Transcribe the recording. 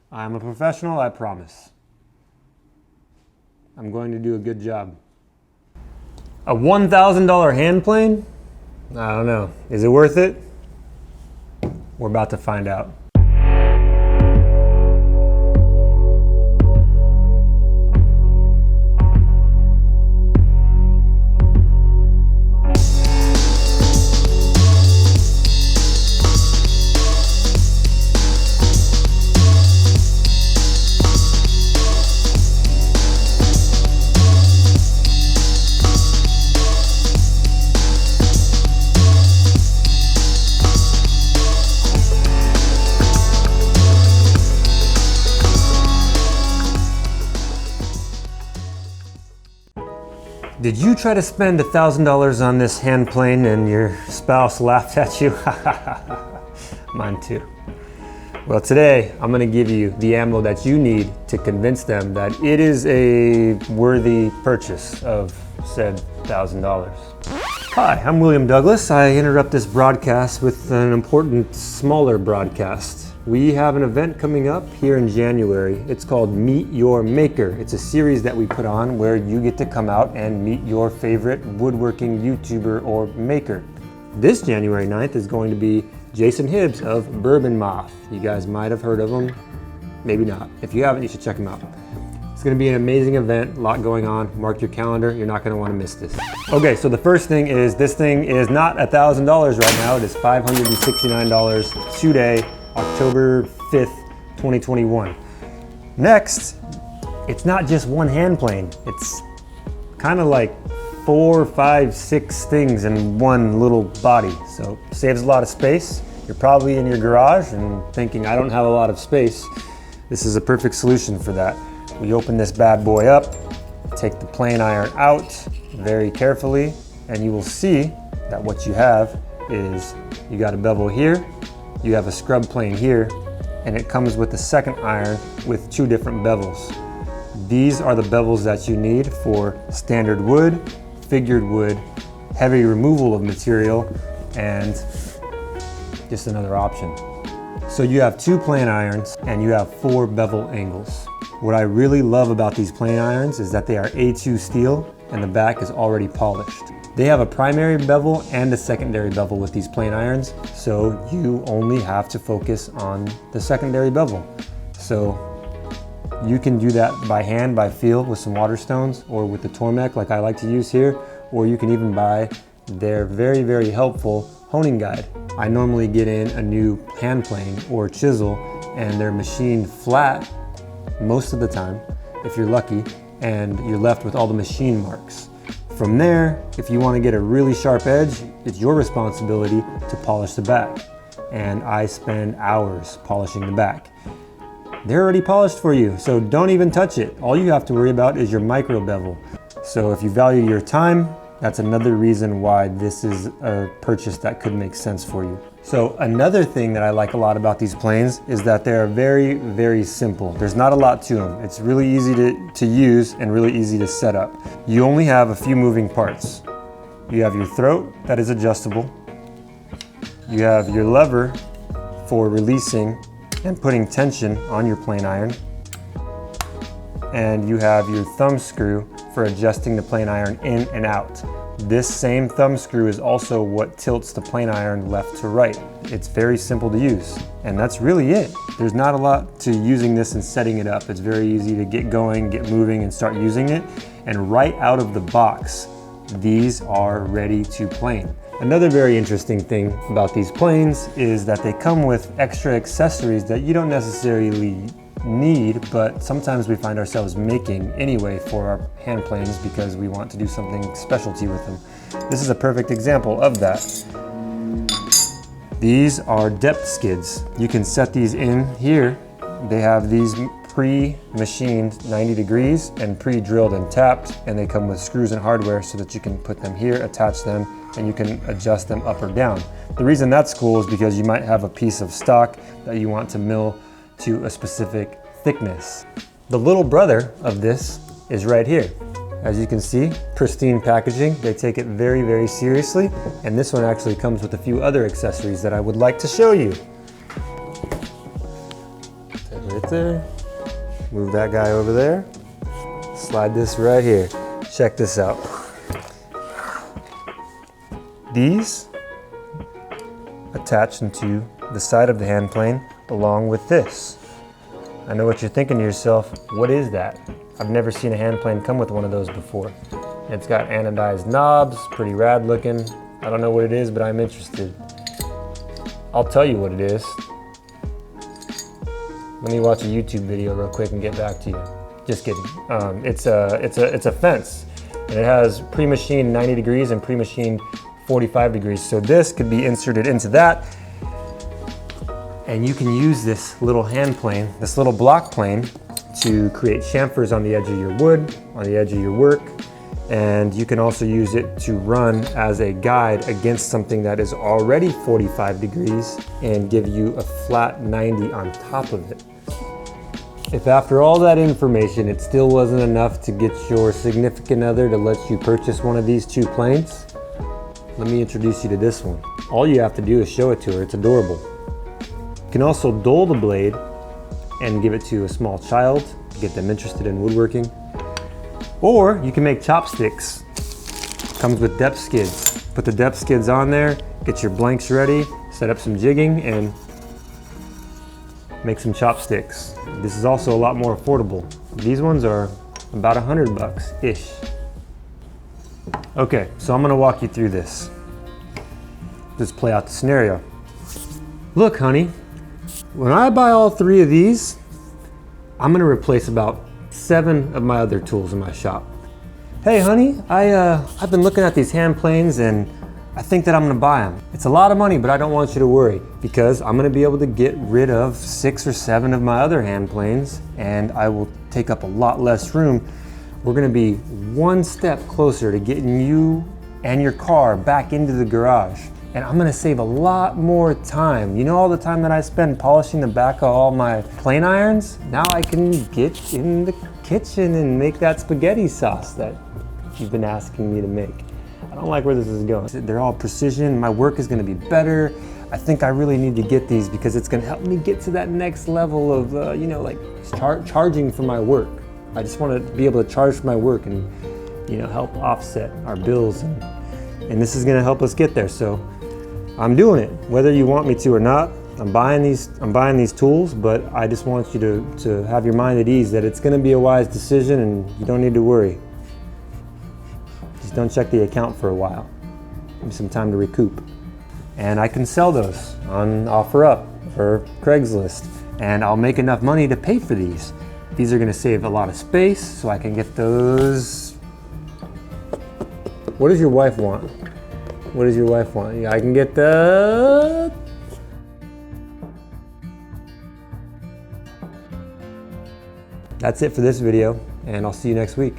I'm a professional, I promise. I'm going to do a good job. A $1,000 hand plane? I don't know. Is it worth it? We're about to find out. Did you try to spend $1,000 on this hand plane and your spouse laughed at you? Mine too. Well, today I'm going to give you the ammo that you need to convince them that it is a worthy purchase of said $1,000. Hi, I'm William Douglas. I interrupt this broadcast with an important, smaller broadcast. We have an event coming up here in January. It's called Meet Your Maker. It's a series that we put on where you get to come out and meet your favorite woodworking YouTuber or maker. This January 9th is going to be Jason Hibbs of Bourbon Moth. You guys might have heard of him, maybe not. If you haven't, you should check him out. It's gonna be an amazing event, a lot going on. Mark your calendar, you're not gonna wanna miss this. Okay, so the first thing is, this thing is not $1,000 right now. It is $569 today, October 5th, 2021. Next, it's not just one hand plane. It's kind of like 4, 5, 6 things in one little body. So saves a lot of space. You're probably in your garage and thinking, I don't have a lot of space. This is a perfect solution for that. We open this bad boy up, take the plane iron out very carefully, and you will see that what you have is you got a bevel here, you have a scrub plane here, and it comes with the second iron with 2 different bevels. These are the bevels that you need for standard wood, figured wood, heavy removal of material, and just another option. So you have 2 plane irons and you have 4 bevel angles. What I really love about these plane irons is that they are A2 steel and the back is already polished. They have a primary bevel and a secondary bevel with these plane irons, so you only have to focus on the secondary bevel. So you can do that by hand, by feel with some water stones, or with the Tormek like I like to use here, or you can even buy their very, very helpful honing guide. I normally get in a new hand plane or chisel and they're machined flat most of the time, if you're lucky, and you're left with all the machine marks. From there, if you want to get a really sharp edge, it's your responsibility to polish the back. And I spend hours polishing the back. They're already polished for you, so don't even touch it. All you have to worry about is your micro bevel. So if you value your time, that's another reason why this is a purchase that could make sense for you. So another thing that I like a lot about these planes is that they're very, very simple. There's not a lot to them. It's really easy to use and really easy to set up. You only have a few moving parts. You have your throat that is adjustable. You have your lever for releasing and putting tension on your plane iron. And you have your thumb screw for adjusting the plane iron in and out. This same thumb screw is also what tilts the plane iron left to right. It's very simple to use, and that's really it. There's not a lot to using this and setting it up. It's very easy to get going, get moving, and start using it. And right out of the box, these are ready to plane. Another very interesting thing about these planes is that they come with extra accessories that you don't necessarily need, but sometimes we find ourselves making anyway for our hand planes because we want to do something specialty with them. This is a perfect example of that. These are depth skids. You can set these in here. They have these pre-machined 90 degrees and pre-drilled and tapped, and they come with screws and hardware so that you can put them here, attach them, and you can adjust them up or down. The reason that's cool is because you might have a piece of stock that you want to mill to a specific thickness. The little brother of this is right here. As you can see, pristine packaging. They take it very, very seriously. And this one actually comes with a few other accessories that I would like to show you. There right there. Move that guy over there. Slide this right here. Check this out. These attach into the side of the hand plane along with this. I know what you're thinking to yourself, what is that? I've never seen a hand plane come with one of those before. It's got anodized knobs, pretty rad looking. I don't know what it is, but I'm interested. I'll tell you what it is. Let me watch a YouTube video real quick and get back to you. Just kidding. It's a fence, and it has pre-machined 90 degrees and pre-machined 45 degrees. So this could be inserted into that, and you can use this little hand plane, this little block plane, to create chamfers on the edge of your wood, on the edge of your work. And you can also use it to run as a guide against something that is already 45 degrees and give you a flat 90 on top of it. If after all that information it still wasn't enough to get your significant other to let you purchase one of these two planes, let me introduce you to this one. All you have to do is show it to her. It's adorable. You can also dull the blade and give it to a small child to get them interested in woodworking. Or you can make chopsticks. Comes with depth skids. Put the depth skids on there, get your blanks ready, set up some jigging, and make some chopsticks. This is also a lot more affordable. These ones are about $100-ish. Okay, so I'm gonna walk you through this. Just play out the scenario. Look, honey, when I buy all three of these, I'm gonna replace about 7 of my other tools in my shop. Hey honey, I've been looking at these hand planes and I think that I'm gonna buy them. It's a lot of money, but I don't want you to worry because I'm gonna be able to get rid of 6 or 7 of my other hand planes and I will take up a lot less room. We're gonna be one step closer to getting you and your car back into the garage. And I'm gonna save a lot more time. You know all the time that I spend polishing the back of all my plane irons? Now I can get in the kitchen and make that spaghetti sauce that you've been asking me to make. I don't like where this is going. They're all precision. My work is gonna be better. I think I really need to get these because it's gonna help me get to that next level of, like charging for my work. I just wanna be able to charge for my work and, help offset our bills. And this is gonna help us get there. So I'm doing it, whether you want me to or not. I'm buying these tools, but I just want you to have your mind at ease that it's gonna be a wise decision and you don't need to worry. Just don't check the account for a while. Give me some time to recoup. And I can sell those on OfferUp or Craigslist, and I'll make enough money to pay for these. These are gonna save a lot of space, so I can get those. What does your wife want? What does your wife want? I can get the... That's it for this video, and I'll see you next week.